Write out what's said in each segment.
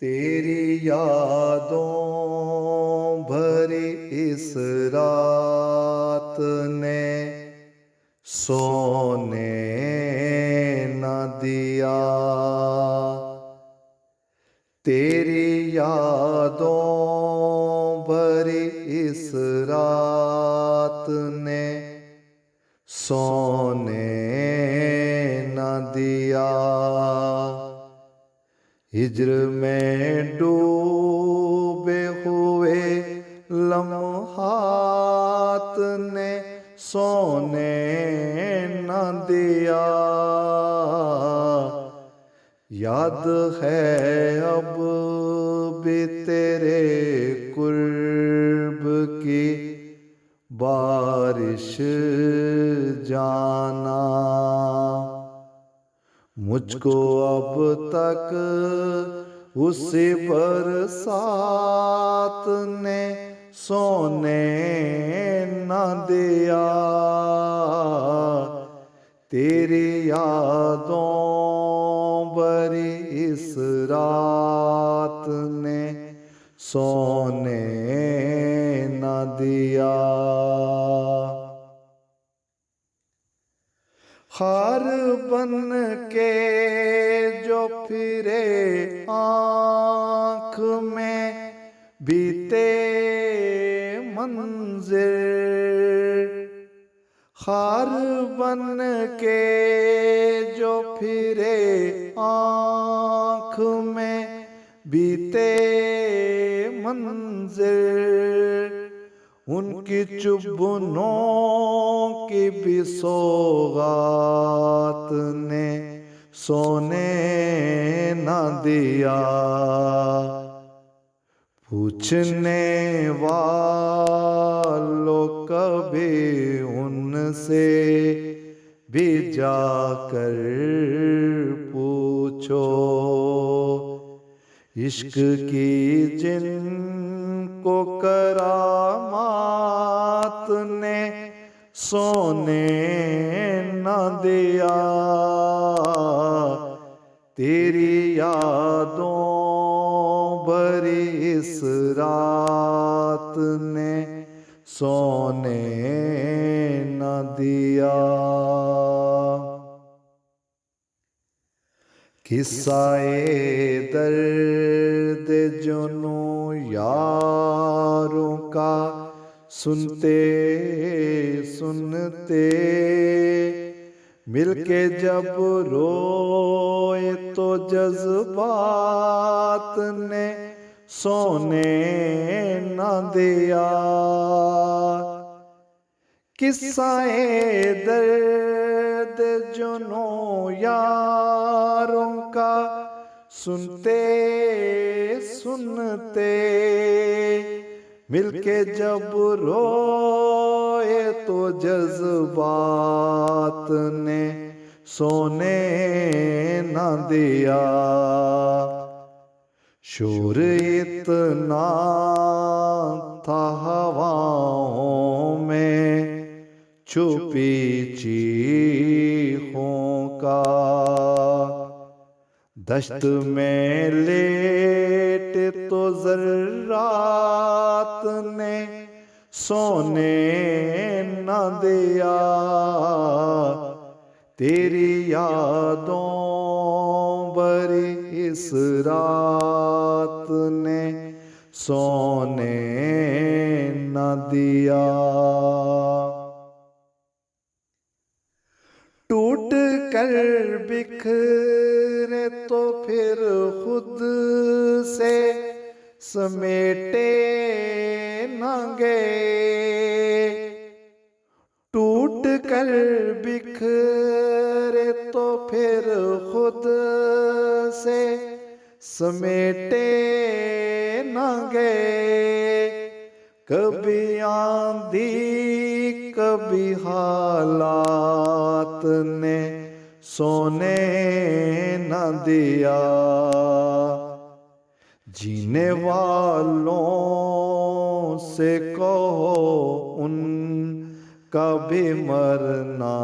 तेरी यादों भरी इस रात ने सोने न दिया। तेरी यादों भरी इस रात ने सोने न दिया। हिज्र में डूबे हुए लम्हात ने सोने न दिया। याद है अब भी तेरे कुर्ब की बारिश जाना। मुझको अब तक उसी बरसात ने सोने न दिया। तेरी यादों भरी इस रात ने सोने न दिया। हार बन के जो फिरे आँख में बीते मंजिल। हार बन के जो फिरे आँख में बीते मंजिल। उनकी चुभनों की भी सौगात ने सोने न दिया। पूछने वालों कभी उनसे भी जाकर पूछो। इश्क की जिनको करामात ने सोने न दिया। तेरी यादों भरी इस रात ने सोने न दिया। किस्सा-ए दर्द जुनू यारों का सुनते सुनते मिलके जब रोए तो जज्बात ने सोने न दिया। किस्सा-ए दर्द जुनू यारों का सुनते सुनते मिलके जब रोए तो जज्बात ने सोने न दिया। शोर इतना था हवाओं में छुपी चीखों का। दश्त में लेट तो ज़र्रात ने सोने न दिया। तेरी यादों भरी इस रात ने सोने न दिया। टूट कर बिखरे तो फिर खुद से समेटे न गए। टूट कर बिखरे तो फिर खुद से समेटे न गए। कभी आंधी कभी हालात ने सोने न दिया। जीने वालों से कहो उनका भी मरना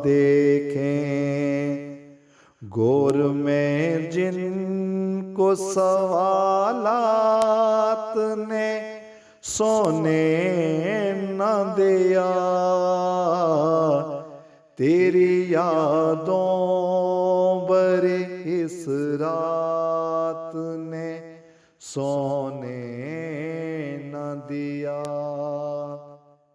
देखें। गोर में जिनको सवालात ने सोने न दिया, तेरी यादों भरी इस रात ने सोने न दिया।